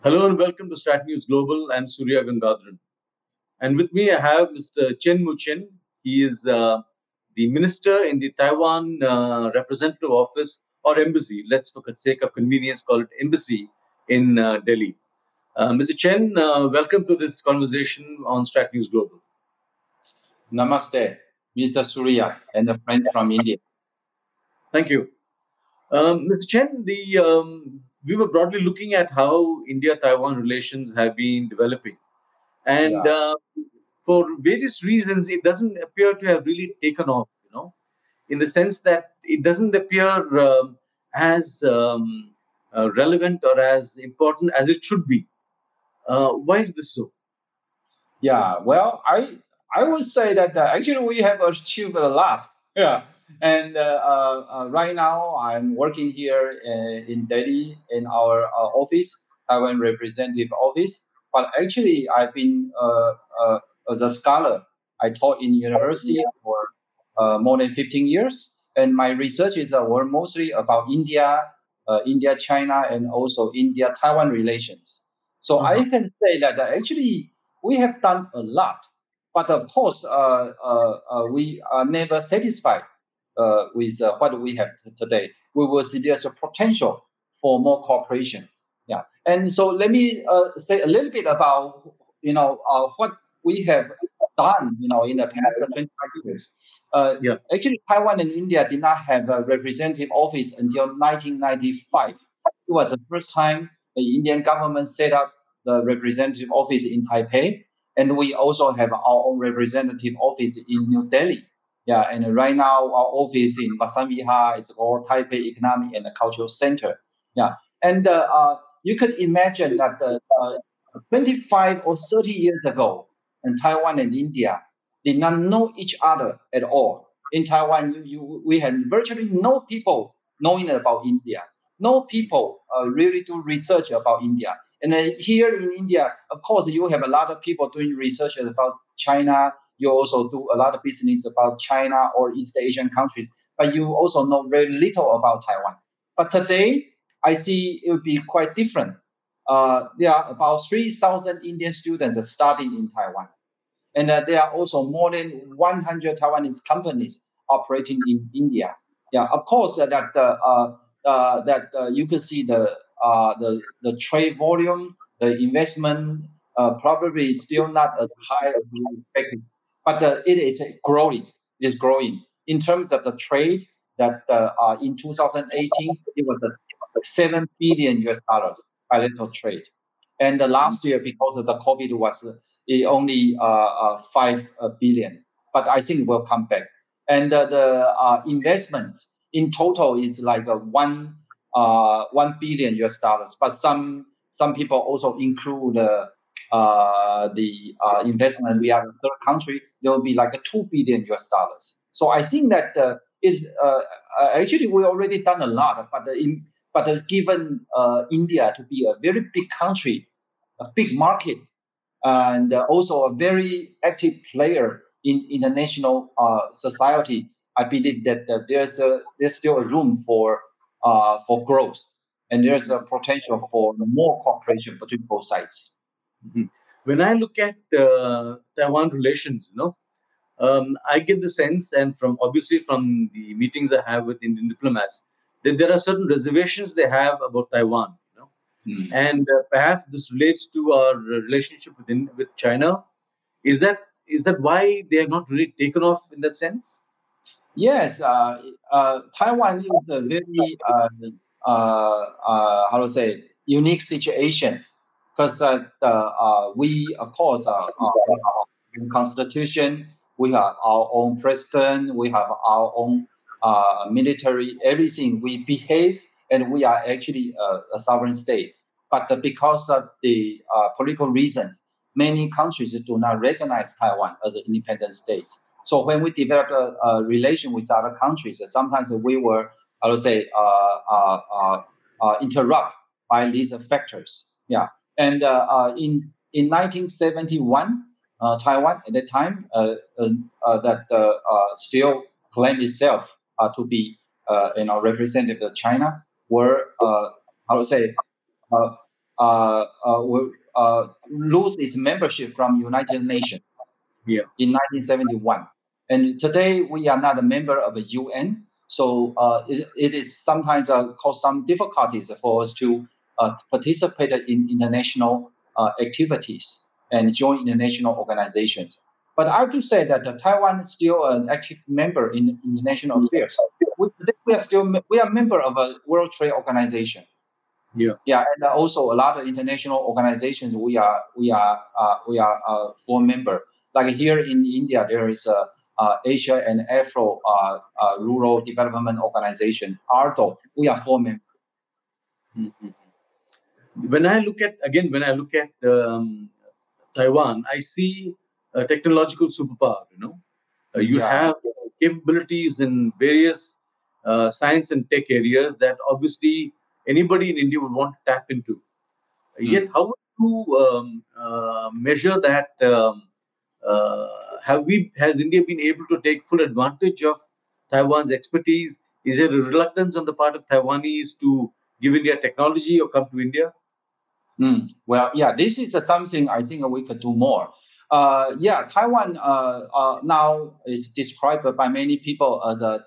Hello and welcome to Strat News Global. I'm Surya Gangadharan. And with me, I have Mr. Chen. He is the minister in the Taiwan Representative Office or Embassy. Let's, for the sake of convenience, call it Embassy in Delhi. Mr. Chen, welcome to this conversation on Strat News Global. Namaste, Mr. Surya and a friend from India. Thank you. Mr. Chen, we were broadly looking at how India-Taiwan relations have been developing. And Yeah, for various reasons, it doesn't appear to have really taken off, in the sense that it doesn't appear as relevant or as important as it should be. Why is this so? yeah. Well, I would say that actually we have achieved a lot. Yeah, and right now I'm working here in Delhi in our office, Taiwan Representative Office. But actually, I've been as a scholar. I taught in university for more than 15 years, and my researches were mostly about India, China, and also India-Taiwan relations. So Uh-huh. I can say that actually we have done a lot, but of course we are never satisfied with what we have today. We will see there's a potential for more cooperation. Yeah, and so let me say a little bit about what we have done in the past 25 years. Yeah. Actually, Taiwan and India did not have a representative office until 1995. It was the first time the Indian government set up the representative office in Taipei, and we also have our own representative office in New Delhi. Yeah, and right now our office in Basambiha is called Taipei Economic and Cultural Center. Yeah, and you could imagine that 25 or 30 years ago, and Taiwan and India did not know each other at all. In Taiwan, we had virtually no people knowing about India, no people really do research about India. And then here in India, of course, you have a lot of people doing research about China. You also do a lot of business about China or East Asian countries, but you also know very little about Taiwan. But today, I see it would be quite different. There are about 3,000 Indian students studying in Taiwan. And there are also more than 100 Taiwanese companies operating in India. Yeah, of course, you can see the trade volume, the investment probably still not as high as we expected, but it is growing. It is growing in terms of the trade. That in 2018 it was 7 billion US dollars bilateral trade, and the last year because of the COVID was only 5 billion. But I think it will come back. And the investments in total is like 1 billion US dollars. But some people also include the investment via the third country. There will be like a 2 billion US dollars. So I think that is actually we already done a lot, but given India to be a very big country, a big market, and also a very active player in international society, I believe that there's still a room for growth, and there's a potential for more cooperation between both sides. Mhm. When I look at Taiwan relations, I get the sense, and from obviously from the meetings I have with Indian diplomats, that there are certain reservations they have about Taiwan. Mm. And perhaps this relates to our relationship with China. Is that why they have not really taken off in that sense? Yes, Taiwan is a very how to say unique situation because we of course have our own constitution, we have our own president, we have our own military, everything. We behave and we are actually a sovereign state. But because of the political reasons, many countries do not recognize Taiwan as an independent state. So when we develop a relation with other countries, sometimes we were, I would say, interrupt by these factors. Yeah, and in 1971, Taiwan at that time that still claimed itself to be representative of China were I would say uh, will lose its membership from United Nations Yeah. in 1971. And today we are not a member of the UN. So it is sometimes cause some difficulties for us to participate in international activities and join international organizations. But I have to say that Taiwan is still an active member in international affairs. We are a member of a World Trade Organization. Yeah. Yeah, and also a lot of international organizations we are full member. Like here in India, there is a Asia and Afro Rural Development Organization, ARDO. We are full member. Mhm. When I look at Taiwan, I see a technological superpower. You Yeah. have capabilities in various science and tech areas that obviously anybody in India would want to tap into. Yet, Mm. how would you measure that? Uh, has India been able to take full advantage of Taiwan's expertise? Is there a reluctance on the part of Taiwanese to give India technology or come to India? Well, yeah, this is something I think we could do more. Yeah, Taiwan now is described by many people as a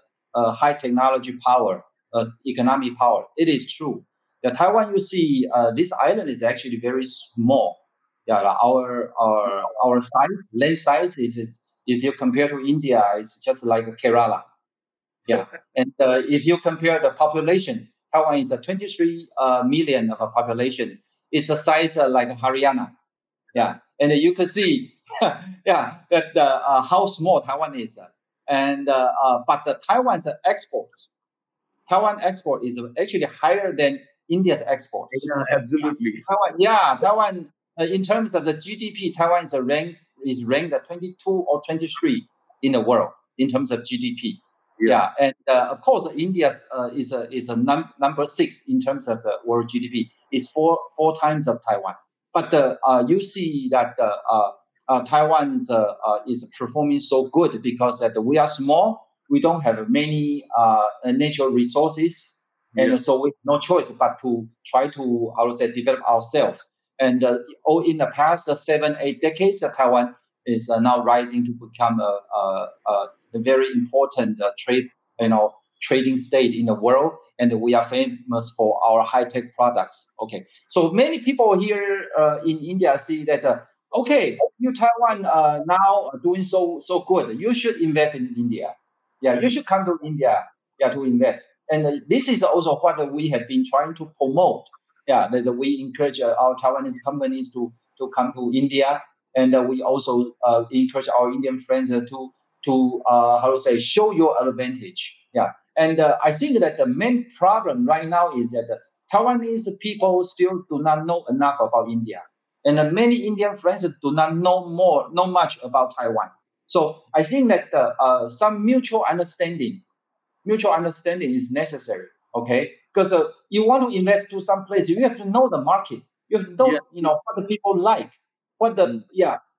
high technology power, economic power. It is true. Yeah, Taiwan, you see, this island is actually very small. Yeah, like our size, land size is, if you compare to India, it's just like Kerala. Yeah, and if you compare the population, Taiwan is a 23 million of a population. It's a size like Haryana. Yeah, and you can see, yeah, that how small Taiwan is. But the Taiwan export is actually higher than India's exports. Yeah, absolutely. Taiwan, in terms of the GDP, Taiwan is ranked at 22 or 23 in the world in terms of GDP. Yeah, Yeah, and of course, India is a number six in terms of the world GDP. It's four times of Taiwan. But you see that Taiwan is performing so good because that we are small. We don't have many natural resources, yeah, and so we have no choice but to try to, how to say, develop ourselves. And in the past 7, 8 decades, Taiwan is now rising to become a very important trading state in the world, and we are famous for our high tech products. Okay, so many people here in India see that. Okay, you Taiwan now are doing so good. You should invest in India. Yeah, you should come to India. Yeah, to invest. And this is also what we have been trying to promote. Yeah, that we encourage our Taiwanese companies to come to India, and we also encourage our Indian friends to how to say, show your advantage. Yeah, and I think that the main problem right now is that the Taiwanese people still do not know enough about India, and many Indian friends do not know much about Taiwan. So I think that some mutual understanding is necessary. Okay, because you want to invest to some place, you have to know the market. You have to yeah. know, what the people like, Mm.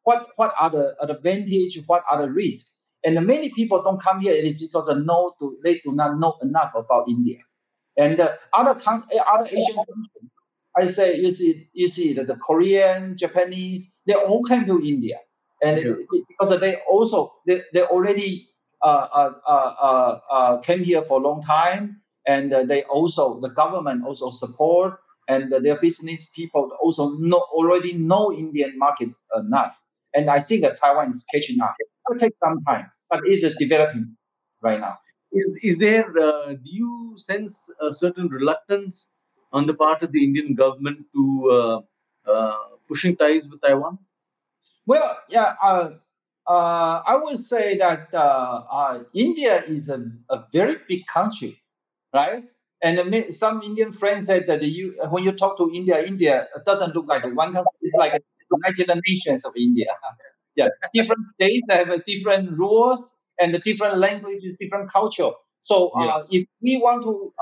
what are the advantage, what are the risks. And many people don't come here. It is because they do not know enough about India and other Asian countries. I say you see that the Korean, Japanese, they all came to India, and Yeah. because they already came here for a long time, and the government also support, and their business people also already know Indian market enough, and I think that Taiwan is catching up. It will take some time, but it is developing right now. Is there, do you sense a certain reluctance on the part of the Indian government to pushing ties with Taiwan? Well, yeah, I would say that India is a very big country, right? And some Indian friends said that when you talk to India doesn't look like one country. It's like the United Nations of India. Yeah, different states have different rules and different languages, different culture. So Yeah. if we want to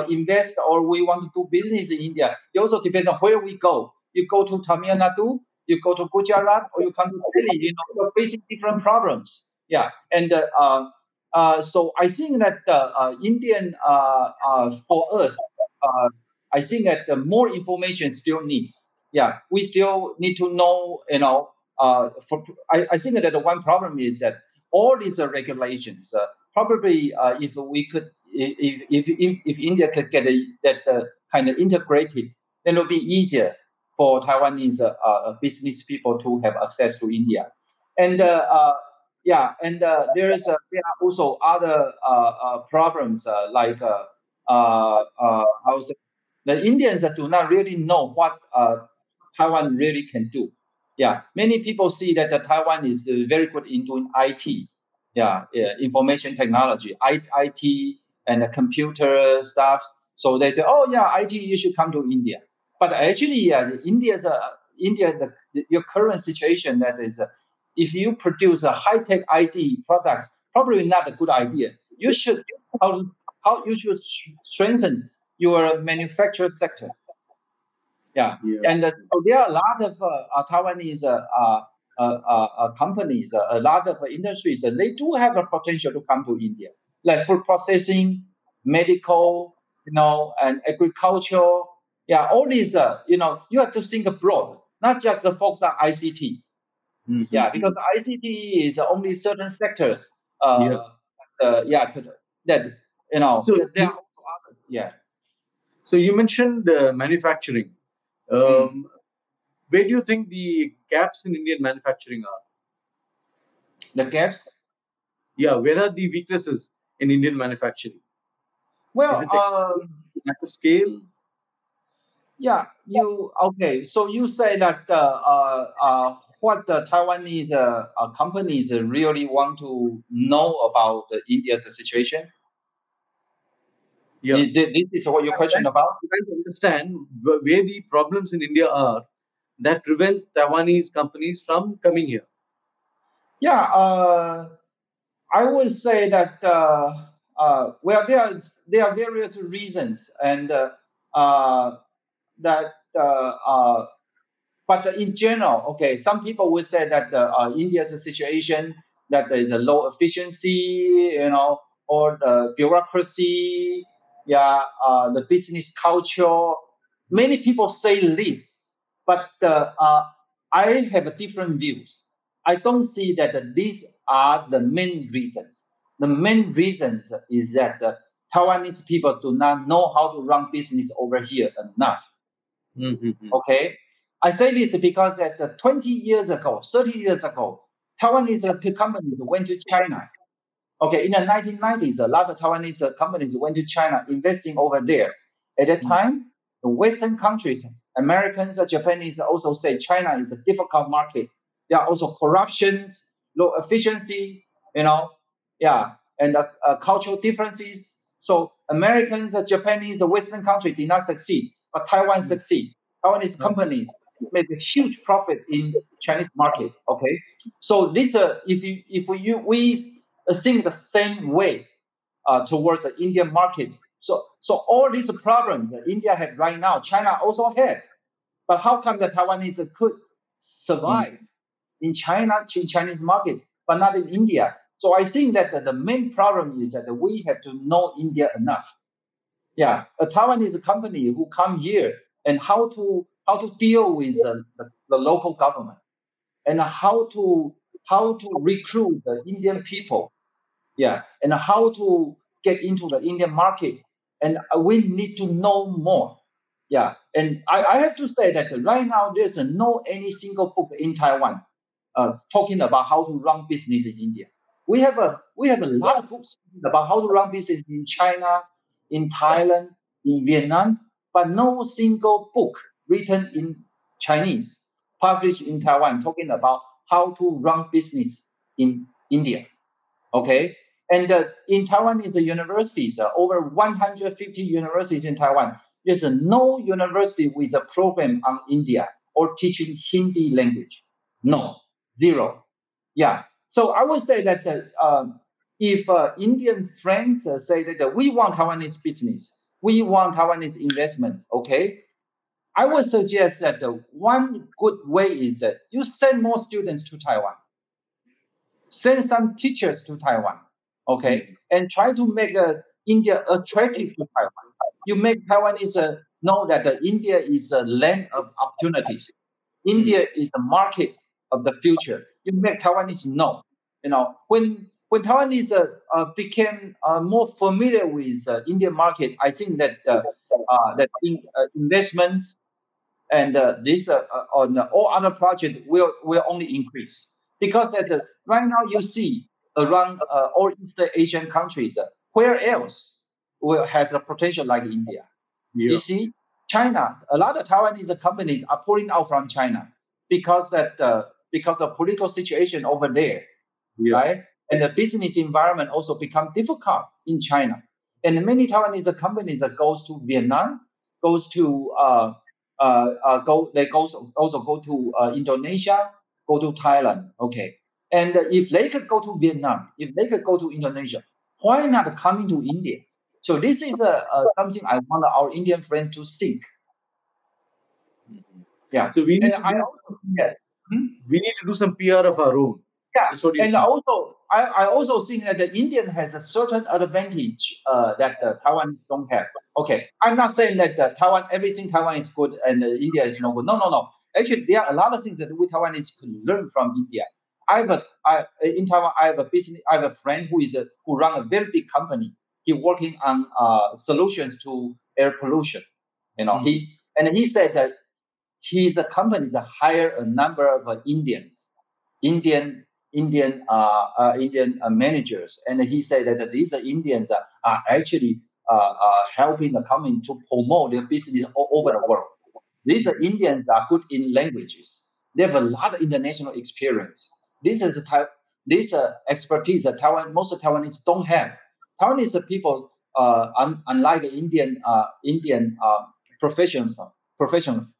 invest or we want to do business in India, it also depends on where we go. You go to Tamil Nadu, you go to Gujarat, or you come to Delhi. You're facing different problems. Yeah, and so I think that Indian for us, uh, I think that the more information still need. Yeah, we still need to know. I think that the one problem is that all these regulations. Probably, if we could, if India could get that kind of integrated, then it will be easier for Taiwanese business people to have access to India. And yeah, and there are also other problems like how say, the Indians do not really know what Taiwan really can do. Yeah, many people see that Taiwan is very good in doing IT, information technology, IT and computer stuff. So they say, oh yeah, IT, you should come to India. But actually, your current situation that is, if you produce a high tech IT products, probably not a good idea. You should how you should strengthen your manufacturing sector. Yeah, Yeah. and so there are a lot of Taiwanese companies, a lot of industries. They do have a potential to come to India, like food processing, medical, and agriculture. Yeah, all these. You have to think abroad, not just the focus on ICT. Yeah, because Mm-hmm. ICT is only certain sectors. Yeah. That So, there are also others. Yeah. so you mentioned manufacturing. Mm. Um, where do you think the gaps in Indian manufacturing are? The gaps. Yeah, where are the weaknesses in Indian manufacturing? Is Well, it technology, lack of scale? yeah, you okay? So you say that what the Taiwanese companies really want to know about India's situation? Yeah. This is what your I'm question about? trying to understand where the problems in India are that prevents Taiwanese companies from coming here. Yeah, I would say that well, there are various reasons, and uh, that but in general, okay, some people would say that India's situation that there is a low efficiency, or the bureaucracy, the business culture. Many people say this, but I have different views. I don't see that these are the main reasons. The main reasons is that Taiwanese people do not know how to run business over here enough. Mm-hmm. Okay, I say this because that 20 years ago, 30 years ago, Taiwanese companies went to China. Okay, in the 1990s, a lot of Taiwanese companies went to China, investing over there. At that time, the Western countries, Americans, Japanese also say China is a difficult market. There are also corruptions, low efficiency, and cultural differences. So Americans, Japanese, Western countries did not succeed, but Taiwan succeed. Taiwanese Okay. companies made a huge profit in Chinese market. Okay, so this we think the same way towards the Indian market. So all these problems that India had right now, China also had. But how come the Taiwanese could Mm. survive in China, in Chinese market, but not in India? So I think that the main problem is that we have to know India enough. Yeah, a Taiwanese company who come here and how to deal with the local government, and how to recruit the Indian people, and how to get into the Indian market, and we need to know more. Yeah, and I have to say that right now there's no any single book in Taiwan talking about how to run business in India. We have a lot of books about how to run business in China, in Thailand, in Vietnam, but no single book written in Chinese published in Taiwan talking about how to run business in India. Okay, and in Taiwan is the universities, over 150 universities in Taiwan. There's no university with a program on India or teaching Hindi language. No, zero. Yeah. So I would say that if Indian friends say that we want Taiwanese business, we want Taiwanese investments, okay, I would suggest that the one good way is that you send more students to Taiwan, send some teachers to Taiwan, okay, Mm. and try to make India attractive to Taiwan. You make Taiwanese know that India is a land of opportunities. India is the market of the future. You make Taiwanese know. When Taiwanese became more familiar with Indian market, I think that investments and this on all other projects will only increase because right now you see around all East Asian countries, where else will has a potential like India? You Yeah. see, China, a lot of Taiwanese companies are pulling out from China because of political situation over there, Yeah. right? And the business environment also become difficult in China. And many Taiwanese companies that goes to Vietnam, goes to also go to Indonesia, go to Thailand. Okay, and if they could go to Vietnam, if they could go to Indonesia, why not coming to India? So this is something I want our Indian friends to think. Yeah, So we need and to I do also yeah. Hmm? we need to do some PR of our own. Yeah, That's what you and think. also I also think that the Indian has a certain advantage that Taiwan don't have. Okay, I'm not saying that Taiwan everything Taiwan is good and India is no good. No, no, no. Actually, there are a lot of things that we Taiwanese could learn from India. In Taiwan. I have a business. I have a friend who run a very big company. He working on solutions to air pollution. Mhm. He said that his company that hire a number of Indian Indian managers, and he said that these Indians are actually helping the company to promote their business all over the world. These Indians are good in languages. They have a lot of international experience. This is this expertise that most Taiwanese don't have. Taiwanese people, unlike Indian professionals,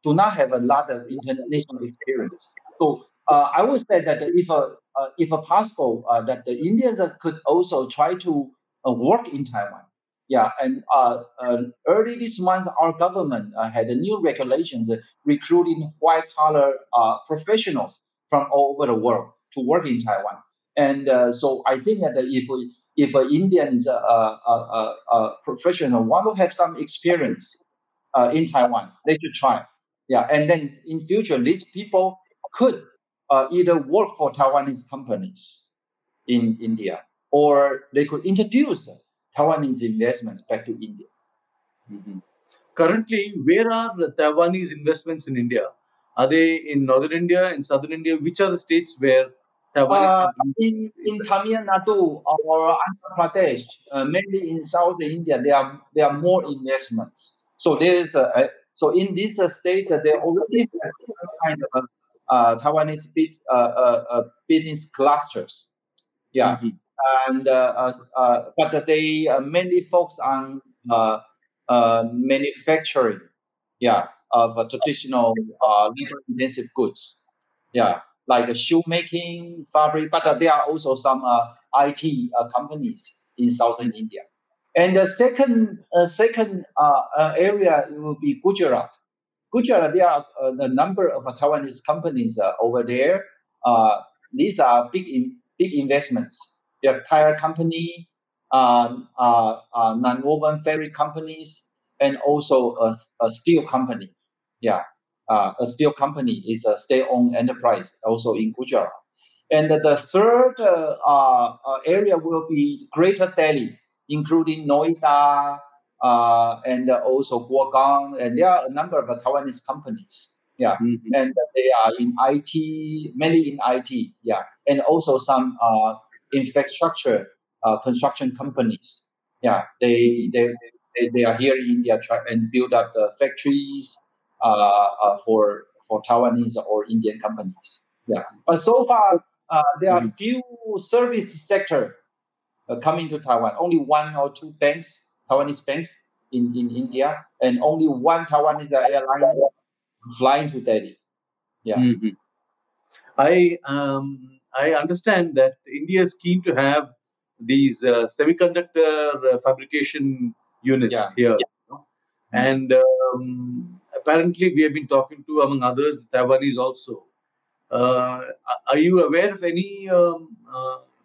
do not have a lot of international experience. So I would say that if a possible that the Indians could also try to work in Taiwan. Yeah, and early this month, our government had a new regulations recruiting white collar professionals from all over the world to work in Taiwan. And so I think that if an Indian professional want to have some experience in Taiwan, they should try. Yeah, and then in future, these people could either work for Taiwanese companies in India, or they could introduce Taiwanese investments back to India. Mhm. Currently, where are the Taiwanese investments in India? Are they in northern India, in southern India? Which are the states where Taiwanese Uh, companies in invest? Tamil Nadu or Andhra Pradesh, mainly in South India, there are more investments. So so in these states, they already have some kind of Taiwanese business clusters. Yeah, Mhm. and but they mainly focus on manufacturing, yeah, of traditional labor-intensive goods, yeah, like shoemaking, fabric. But there are also some IT companies in southern India. And the second area will be Gujarat. Gujarat, there are a number of Taiwanese companies over there. Uh, these are big investments. They are tire company, non-woven fabric companies, and also a steel company. Yeah, a steel company is a state-owned enterprise also in Gujarat. And the third area will be Greater Delhi, including Noida and also Guogang, and there are a number of Taiwanese companies. Yeah, Mhm. and they are in IT, mainly in IT. Yeah, and also some infrastructure construction companies. Yeah, they are here in India and build up the factories for Taiwanese or Indian companies. Yeah, but so far there are Mhm. few service sector coming to Taiwan. Only one or two banks, Taiwanese banks in India, and only one Taiwanese airline flying to Delhi. Yeah, Mhm. I understand that India is keen to have these semiconductor fabrication yeah, units here, mm, and apparently we have been talking to, among others, the Taiwanese also. Are you aware of any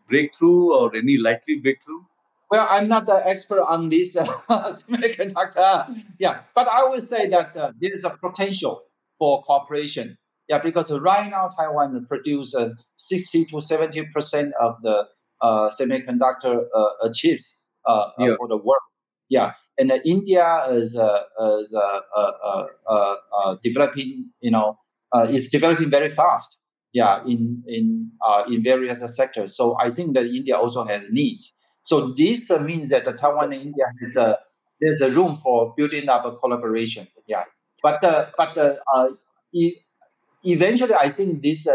breakthrough or any likely breakthrough? Well, I'm not the expert on this semiconductor. Yeah, but I would say that there is a potential for cooperation. Yeah, because right now Taiwan produces 60 to 70% of the semiconductor chips Yeah. for the world. Yeah, and India is developing. Is developing very fast. Yeah, in various sectors. So I think that India also has needs. So this means that the Taiwan and India has there's a room for building up a collaboration. Yeah, but e- eventually, I think this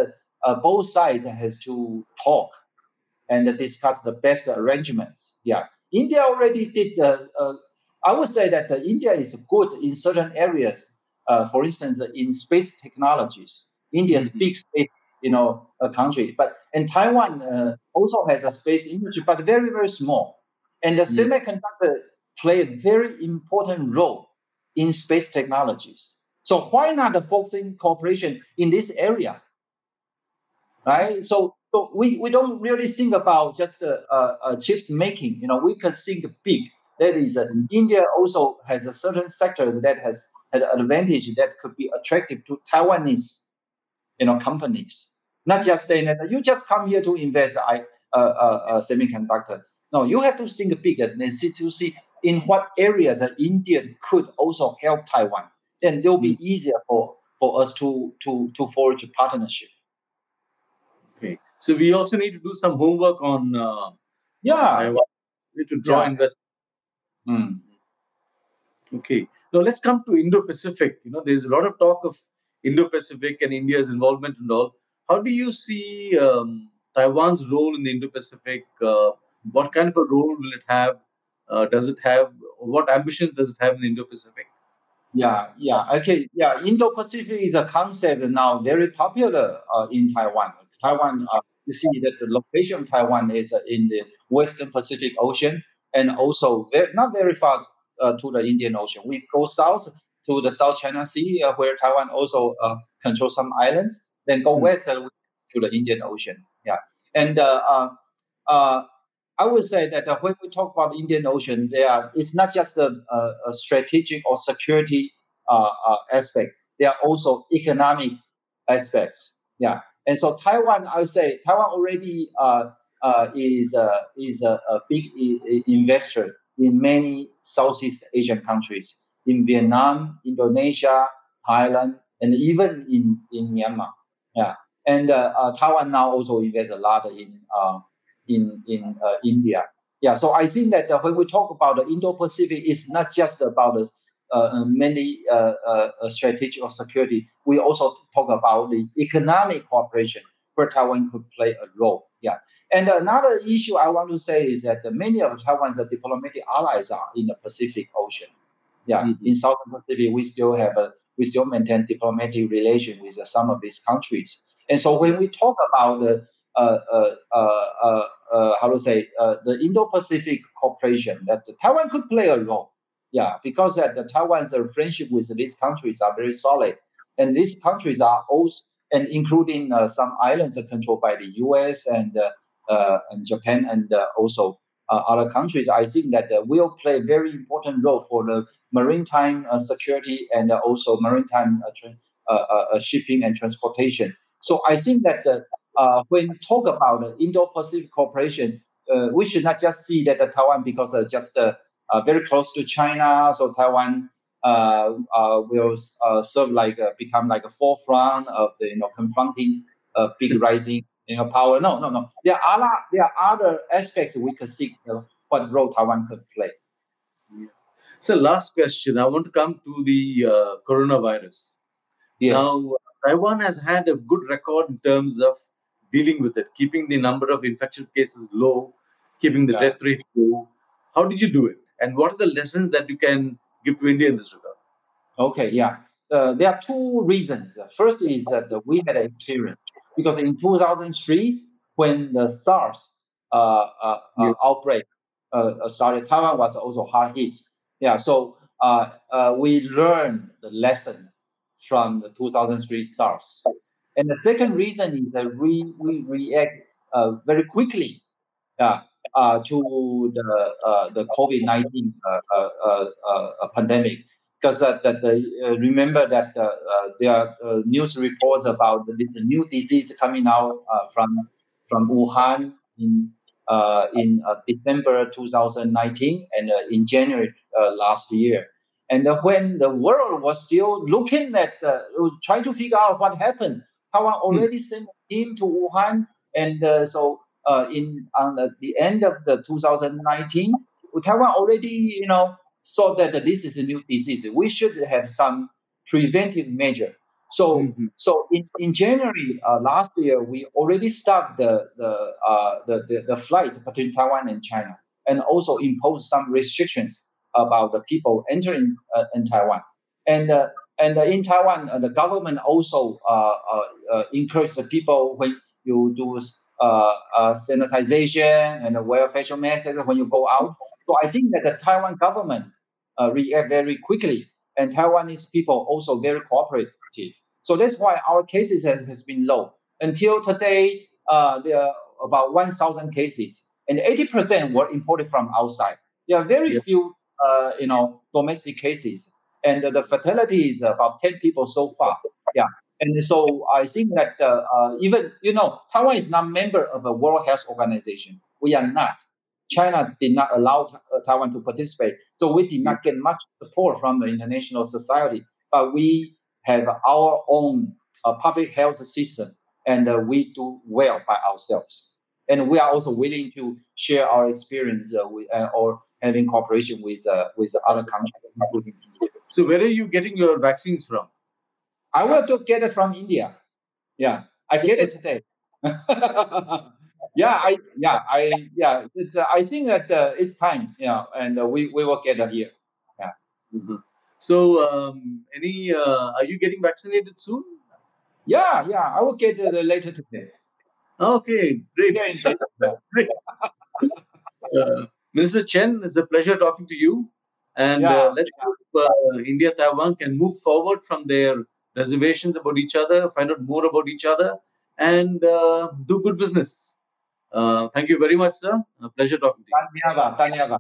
both sides has to talk and discuss the best arrangements. Yeah, India already did. I would say that India is good in certain areas. For instance, in space technologies, India is Mhm. big space, a country. But and Taiwan also has a space industry, but very very small. And the Mm. semiconductor play a very important role in space technologies. So why not focusing cooperation in this area? Right? So we don't really think about just chips making. We can think big. That is, India also has a certain sectors that has an advantage that could be attractive to Taiwanese, companies. Not just saying that you just come here to invest semiconductor. No, you have to think big and see to see in what areas that India could also help Taiwan. Then it will be Mm. easier for us to forge a partnership. Okay. So we also need to do some homework on Yeah, Taiwan. We need to draw yeah. investment. Mm. Okay. Now let's come to Indo-Pacific. There's a lot of talk of Indo-Pacific and India's involvement and all. How do you see Taiwan's role in the Indo-Pacific? What kind of a role will it have? Does it have? What ambitions does it have in the Indo-Pacific? Yeah, yeah. Okay, yeah. Indo-Pacific is a concept now very popular in Taiwan. You see that the location of Taiwan is in the Western Pacific Ocean and also not very far to the Indian Ocean. We go south to the South China Sea, where Taiwan also controls some islands, then go Hmm. west to the Indian Ocean. Yeah, and uh, I would say that when we talk about the Indian Ocean, it's not just a strategic or security aspect. There are also economic aspects. Yeah, and so Taiwan, I would say Taiwan already is a big investor in many Southeast Asian countries, in Vietnam, Indonesia, Thailand, and even in Myanmar. Yeah, and Taiwan now also invests a lot in India. Yeah, so I think that when we talk about the Indo-Pacific, it's not just about the mainly strategic or security. We also talk about the economic cooperation where Taiwan could play a role. Yeah, and another issue I want to say is that many of Taiwan's diplomatic allies are in the Pacific Ocean. Yeah, Hmm. in Southern Pacific, we still maintain diplomatic relation with some of these countries. And so when Yeah. we talk about the how to say the Indo-Pacific cooperation, that Taiwan could play a role. Yeah, because the Taiwan's friendship with these countries are very solid, and these countries are also and including some islands are controlled by the U.S. and Japan and also other countries. I think that will play a very important role for the maritime security and also maritime shipping and transportation. So I think that when we talk about Indo-Pacific cooperation, we should not just see that Taiwan because just very close to China, so Taiwan will serve become like a forefront of the confronting big rising power. No, no, no. There are other aspects we could see what role Taiwan could play. Yeah. So last question. I want to come to the coronavirus. Now, Yes. Taiwan has had a good record in terms of dealing with it, keeping the number of infection cases low, keeping the Yeah. death rate low. How did you do it? And what are the lessons that you can give to India in this regard? Okay, yeah. There are two reasons. First is that we had an experience because in 2003, when the SARS Yeah. outbreak started, Taiwan was also hard hit. Yeah, so we learned the lesson from the 2003 SARS. And the second reason is that we react very quickly. Yeah, to the COVID-19 pandemic. Because remember that there are news reports about the new disease coming out from Wuhan in December 2019 and in January last year. And when the world was still looking at, trying to figure out what happened, Taiwan already sent a team to Wuhan, and in on the end of the 2019, Taiwan already saw that this is a new disease. We should have some preventive measure. So in January last year, we already started the flight between Taiwan and China, and also imposed some restrictions about the people entering in Taiwan. And in Taiwan, the government also encouraged the people when you do sanitization and wear facial masks when you go out. So I think that the Taiwan government react very quickly, and Taiwanese people also very cooperative. So that's why our cases has been low. Until today, there are about 1,000 cases, and 80% were imported from outside. There are very few, domestic cases, and the fatality is about 10 people so far. Yeah. And so I think that even, Taiwan is not member of the World Health Organization. We are not. China did not allow Taiwan to participate. So we did not get much support from the international society. But we have our own public health system, and we do well by ourselves. And we are also willing to share our experience or having cooperation with other countries, including India. So where are you getting your vaccines from? I will to get it from India. Yeah, I get it today. I think that it's time. And we will get it here. Yeah. Mhm. So, are you getting vaccinated soon? Yeah. I will get it later today. Okay, great. Yeah, Great. Minister Chen, it's a pleasure talking to you. And let's hope India Taiwan can move forward from their reservations about each other, find out more about each other, and do good business. Thank you very much, sir. A pleasure talking to you. Dhanyavad.